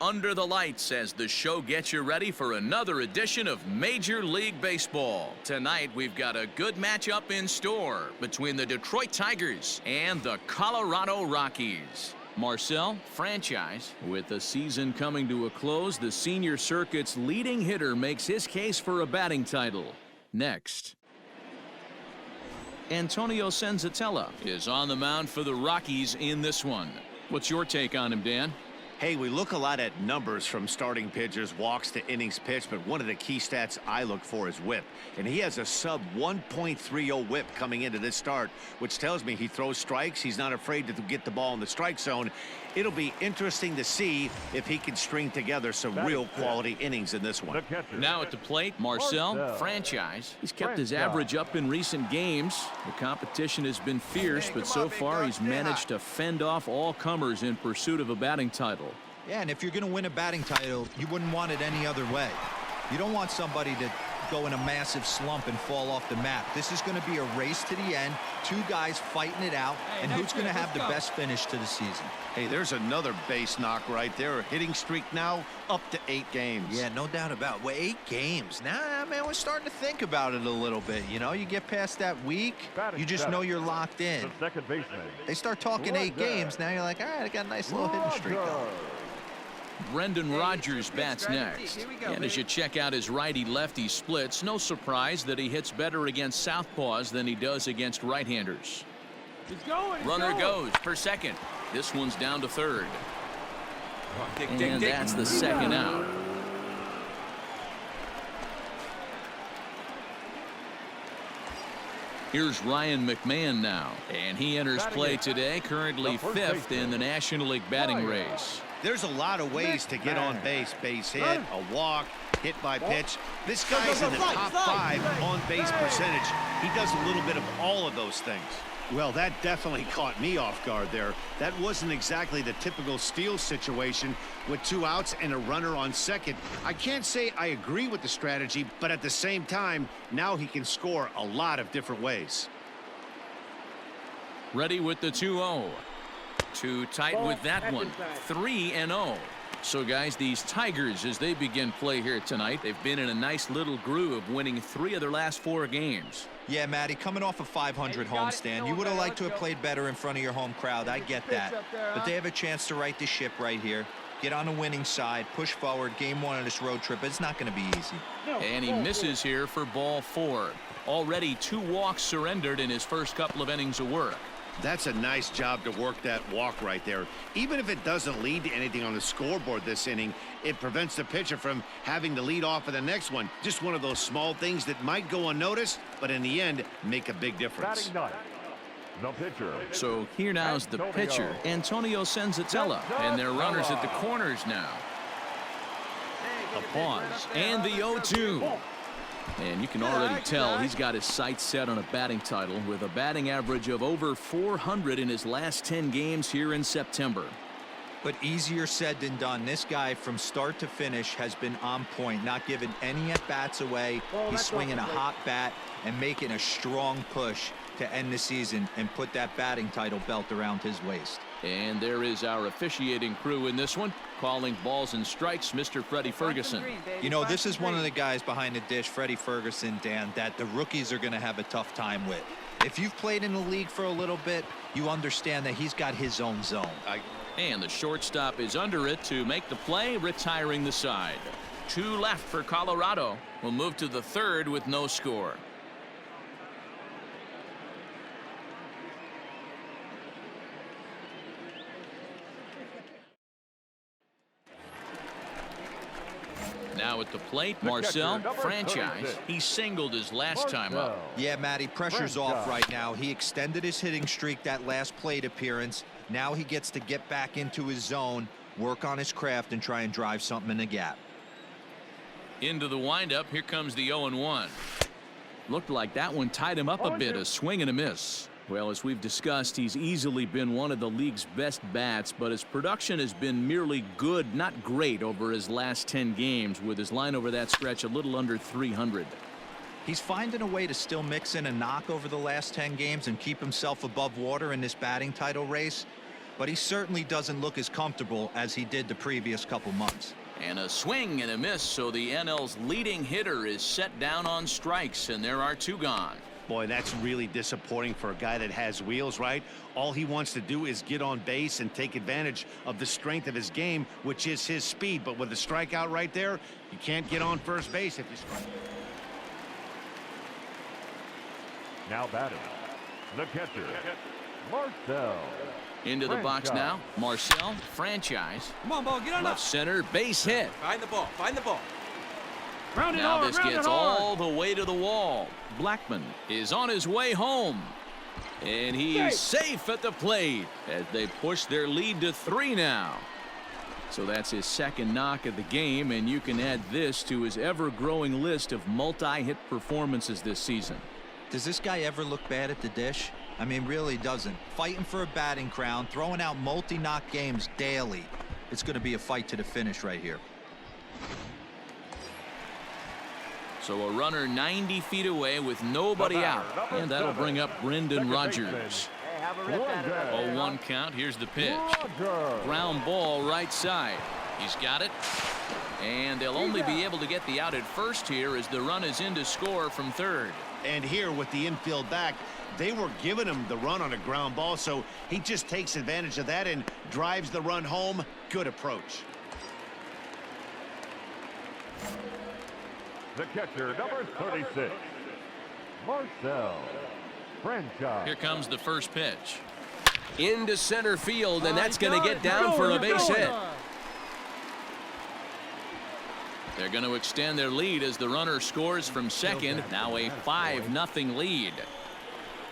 Under the lights as the show gets you ready for another edition of Major League Baseball. Tonight we've got a good matchup in store between the Detroit Tigers and the Colorado Rockies. Marcel, franchise, with the season coming to a close, the senior circuit's leading hitter makes his case for a batting title. Next. Antonio Senzatella is on the mound for the Rockies in this one. What's your take on him, Dan? Hey, we look a lot at numbers from starting pitchers, walks to innings pitched, but one of the key stats I look for is whip. And he has a sub 1.30 whip coming into this start, which tells me he throws strikes. He's not afraid to get the ball in the strike zone. It'll be interesting to see if he can string together some real quality innings in this one. Now at the plate, Marcel, franchise. He's kept his average up in recent games. The competition has been fierce, but so far he's managed to fend off all comers in pursuit of a batting title. Yeah, and if you're going to win a batting title, you wouldn't want it any other way. You don't want somebody to go in a massive slump and fall off the map. This is going to be a race to the end, two guys fighting it out, and who's going to have the best finish to the season. Hey, there's another base knock right there. A hitting streak now up to 8 games. Yeah, no doubt about it. Well, 8 games. Now, man, we're starting to think about it a little bit. You know, you get past that week, you just know you're locked in. They start talking 8 games, now you're like, all right, I got a nice little hitting streak going. Brendan Rodgers bats next. And as you check out his righty-lefty splits, no surprise that he hits better against southpaws than he does against right-handers. Runner goes for second. This one's down to third. And that's the second out. Here's Ryan McMahon now, and he enters play today, currently 5th in the National League batting race. There's a lot of ways to get on base. Base hit, a walk, hit by pitch. This guy's in the top 5 on base percentage. He does a little bit of all of those things. Well, that definitely caught me off guard there. That wasn't exactly the typical steal situation with 2 outs and a runner on second. I can't say I agree with the strategy, but at the same time, now he can score a lot of different ways. Ready with the 2-0. Too tight with that one. 3-0. So, guys, these Tigers, as they begin play here tonight, they've been in a nice little groove, winning 3 of their last 4 games. Yeah, Matty, coming off a 500 homestand, you would have liked to have played better in front of your home crowd. I get that. But they have a chance to right the ship right here. Get on the winning side, push forward, game 1 of this road trip. It's not going to be easy. And he misses here for ball 4. Already 2 walks surrendered in his first couple of innings of work. That's a nice job to work that walk right there. Even if it doesn't lead to anything on the scoreboard this inning, it prevents the pitcher from having to lead off of the next one. Just one of those small things that might go unnoticed, but in the end, make a big difference. The pitcher. So here now's the pitcher, Antonio Senzatella, and their runners at the corners now. A pause, and the 0-2. And you can already tell he's got his sights set on a batting title with a batting average of over 400 in his last 10 games here in September. But easier said than done. This guy from start to finish has been on point, not giving any at-bats away. He's swinging a hot bat and making a strong push to end the season and put that batting title belt around his waist. And there is our officiating crew in this one, calling balls and strikes, Mr. Freddie Ferguson. You know, this is one of the guys behind the dish, Freddie Ferguson, Dan, that the rookies are going to have a tough time with. If you've played in the league for a little bit, you understand that he's got his own zone. And the shortstop is under it to make the play, retiring the side. 2 left for Colorado. We'll move to the 3rd with no score. Now at the plate, Marcel, franchise. He singled his last time up. Yeah, Matty, pressure's off right now. He extended his hitting streak that last plate appearance. Now he gets to get back into his zone, work on his craft, and try and drive something in the gap. Into the windup, here comes the 0-1. Looked like that one tied him up a bit, a swing and a miss. Well, as we've discussed, he's easily been one of the league's best bats, but his production has been merely good, not great, over his last 10 games, with his line over that stretch a little under 300. He's finding a way to still mix in a knock over the last 10 games and keep himself above water in this batting title race. but he certainly doesn't look as comfortable as he did the previous couple months. And a swing and a miss, so the NL's leading hitter is set down on strikes, and there are 2 gone. Boy, that's really disappointing for a guy that has wheels, right? All he wants to do is get on base and take advantage of the strength of his game, which is his speed. But with a strikeout right there, you can't get on first base if you strike. Now batting, the catcher, Marcel. Into the box now, Marcel, franchise. Come on, ball, get on Left up. center, base hit. Find the ball, find the ball. Round it Now hard, this round gets it hard. all the way to the wall. Blackman is on his way home. And he's safe at the plate as they push their lead to 3 now. So that's his 2nd knock of the game, and you can add this to his ever-growing list of multi-hit performances this season. Does this guy ever look bad at the dish? I mean, really doesn't. Fighting for a batting crown, throwing out multi-knock games daily. It's going to be a fight to the finish right here. So a runner 90 feet away with nobody out, and that'll bring up Brendan Rodgers. 0-1 count. Here's the pitch. Ground ball right side. He's got it. And they'll only be able to get the out at first here as the run is in to score from third. And here with the infield back, they were giving him the run on a ground ball, so he just takes advantage of that and drives the run home. Good approach. The catcher, number 36, Marcel, franchise. Here comes the first pitch. Into center field, and that's going to get down for a base hit. They're going to extend their lead as the runner scores from second. Now a 5-0 lead.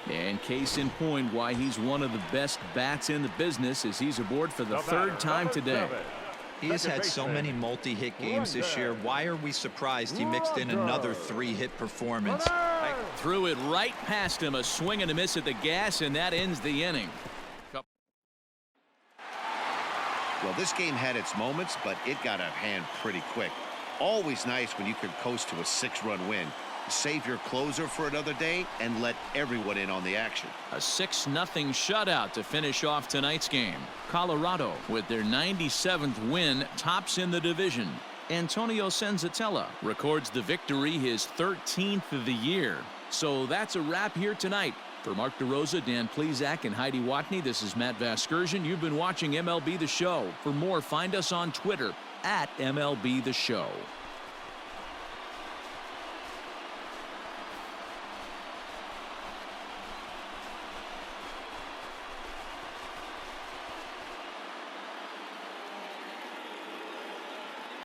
And case in point why he's one of the best bats in the business is he's aboard for the 3rd time today. He has had so many multi-hit games this year. Why are we surprised he mixed in another 3-hit performance? Threw it right past him, a swing and a miss at the gas, and that ends the inning. Well, this game had its moments, but it got out of hand pretty quick. Always nice when you can coast to a 6-run win. Save your closer for another day and let everyone in on the action. A 6-0 shutout to finish off tonight's game. Colorado, with their 97th win, tops in the division. Antonio Senzatella records the victory, his 13th of the year. So that's a wrap here tonight. For Mark DeRosa, Dan Plesac, and Heidi Watney, this is Matt Vasgersian. You've been watching MLB The Show. For more, find us on Twitter @MLB The Show.